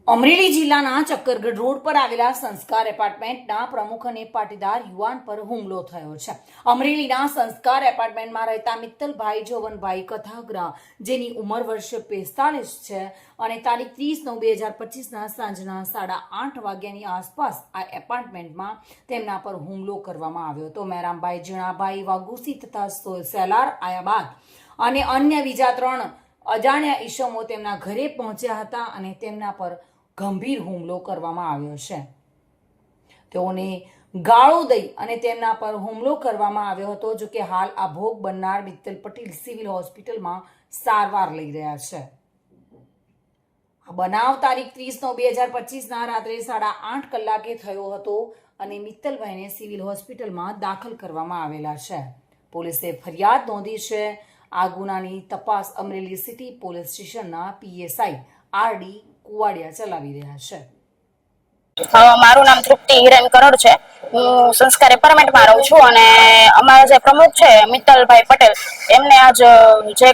અમરેલી જિલ્લાના ચક્કરગઢ રોડ પર આવેલા સંસ્કાર એપાર્ટમેન્ટના પ્રમુખ અને પાટીદાર યુવાન પર હુમલો થયો છે. અમરેલીના સંસ્કાર એપાર્ટમેન્ટમાં રહેતા મિત્તલભાઈ જોવનભાઈ કથાગરા, જેની ઉંમર વર્ષ 45 છે અને તારીખ 30/9/2025ના સાંજના 8:30 વાગ્યાની આસપાસ આ એપાર્ટમેન્ટમાં તેમના પર હુમલો કરવામાં આવ્યો હતો. મેરામભાઈ જીણાભાઈ વાઘુસી તથા સેલાર આયા બાદ અને અન્ય બીજા 3 અજાણ્યા ઈસમો તેમના ઘરે પહોંચ્યા હતા અને તેમના પર ગંભીર હુમલો કરવામાં આવ્યો છે. તેઓને ગાળો દઈ અને તેમના પર હુમલો કરવામાં આવ્યો હતો. જો કે હાલ આ ભોગ બનનાર મિત્તલ પટેલ સિવિલ હોસ્પિટલમાં સારવાર લઈ રહ્યા છે. આ બનાવ તારીખ 30/9/2025ના રાત્રે 8:30 કલાકે થયો હતો અને મિત્તલભાઈને સિવિલ હોસ્પિટલમાં દાખલ કરવામાં આવેલા છે. પોલીસે ફરિયાદ નોંધી છે. આ ગુનાની તપાસ અમરેલી સિટી પોલીસ સ્ટેશનના પીએસઆઈ આરડી કુવાડિયા ચલાવી રહ્યા છે. મારું નામ તૃપ્તિ હિરેન કરોડ છે. હું સંસ્કાર એપાર્ટમેન્ટમાં રહું છું અને અમારા જે પ્રમુખ છે મિત્તલભાઈ પટેલ, એમને આજ જે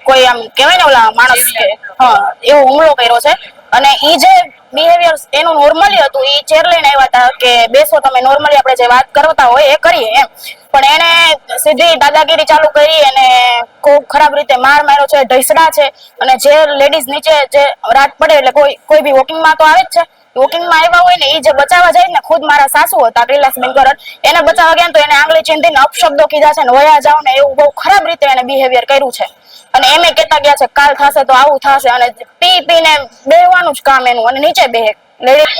કોઈ આમ કહેવાય ને ઓલા માણસ કે એવો હુમલો કર્યો છે. અને ઈ જે બિહેવિયર એનું નોર્મલી હતું, ઈ ચેર લઈને આવ્યા હતા કે બેસો, તમે નોર્મલી આપણે જે વાત કરતા હોય એ કરીએ એમ, પણ એને સીધી દાદાગીરી ચાલુ કરી અને ખૂબ ખરાબ રીતે માર્યો છે, ઢસડા છે. અને જે લેડીઝ નીચે જે રાત પડે એટલે કોઈ બી વોકિંગમાં તો આવે જ છે. વોકિંગમાં આવ્યા હોય ને એ જે બચાવવા જાય ને, ખુદ મારા સાસુ હતા કૈલાસબેન ગરડ, એને બચાવવા ગયા તો એને આંગળી ચીંધીને અપશબ્દો કીધા છે ને વયા જાવ ને એવું બહુ ખરાબ રીતે એને બિહેવિયર કર્યું છે. અને એમે કહેતા ગયા છે કાલ થશે તો આવું થશે, અને પીને બેહવાનું જ કામ એનું, અને નીચે બેહે.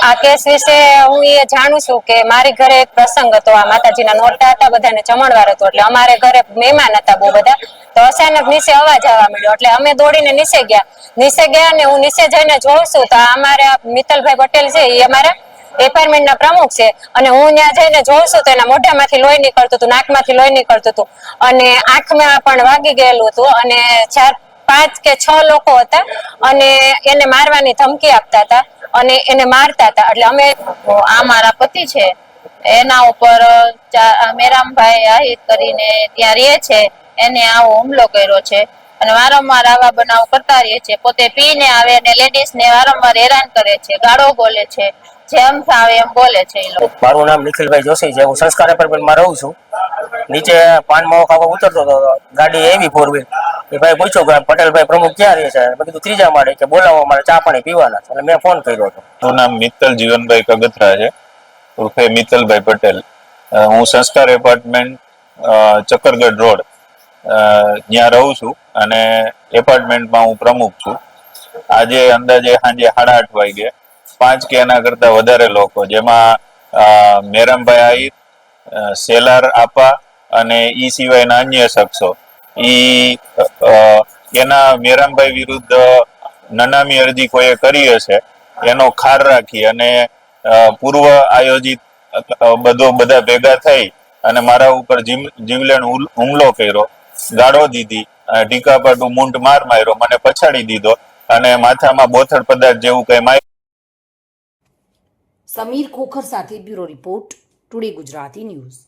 આ કેસ વિશે હું એ જાણું છું કે મારી ઘરે એક પ્રસંગ હતો, આ માતાજીના નોરતા હતા, બધાને જમણવાર હતો, એટલે અમારે ઘરે મહેમાન હતા બહુ બધા. તો અચાનક નીચે અવાજ આવવા મળ્યો એટલે અમે દોડીને નીચે ગયા ને હું નીચે જઈને જોઉં છું તો અમારે મિત્તલભાઈ પટેલ છે, એ અમારા એપાર્ટમેન્ટના પ્રમુખ છે. અને હું ત્યાં જઈને જોઉં છું તો એના મોઢામાંથી લોહી નીકળતું હતું, નાકમાંથી લોહી નીકળતું હતું, અને આંખમાં પણ વાગી ગયેલું હતું. અને 4, 5 કે 6 લોકો હતા અને એને મારવાની ધમકી આપતા હતા અને એને મારતા હતા. એટલે અમે આ મારા પતિ છે, એના ઉપર મેરામભાઈ આહિર કરીને ત્યાં રહે છે, એને આવો હુમલો કર્યો છે. અને વારંવાર આવા બનાવ કરતા રહે છે. પોતે પીને આવે અને લેડીઝ ને વારંવાર હેરાન કરે છે, ગાળો બોલે છે, જેમ ફાવે એમ બોલે છે. મારું નામ નિખિલભાઈ જોશી છે. હું સંસ્કાર એપાર્ટમેન્ટમાં રહું છું. નીચે પાન માવો ખાવા ઉતરતો હતો, ગાડી એવી 4 વ્હીલ. એ ભાઈ પૂછ્યો કે પટેલભાઈ પ્રમુખ ક્યાં રહે છે? મેં કીધું 3જા માળે, કે બોલાવો, મારે ચા પાણી પીવાના છે. એટલે મેં ફોન કર્યો હતો. મારું નામ મિત્તલ જીવનભાઈ કગથરા છે, ઉર્ફે મિત્તલભાઈ પટેલ. હું સંસ્કાર એપાર્ટમેન્ટ ચક્કરગઢ રોડ ત્યાં રહું છું અને એપાર્ટમેન્ટમાં હું પ્રમુખ છું. આજે અંદાજે સાંજે 8:30 વાગે 5 કે એના કરતા વધારે લોકો, જેમાં મેરામભાઈ આહિર, સેલાર આપા અને ઈ સિવાયના અન્ય શખ્સો, એના મેરામભાઈ વિરુદ્ધ નનામી અરજી કોઈએ કરી હશે એનો ખાર રાખી અને પૂર્વ આયોજિત બધા ભેગા થઈ અને મારા ઉપર જીવલેણ હુમલો કર્યો, ગાળો દીધી, ઢીકાપાટું મૂંઢ માર્યો, મને પછાડી દીધો અને માથામાં બોથડ પદાર્થ જેવું કઈ માર્યું. સમીર ખોખર સાથે bureau report, today Gujarati news.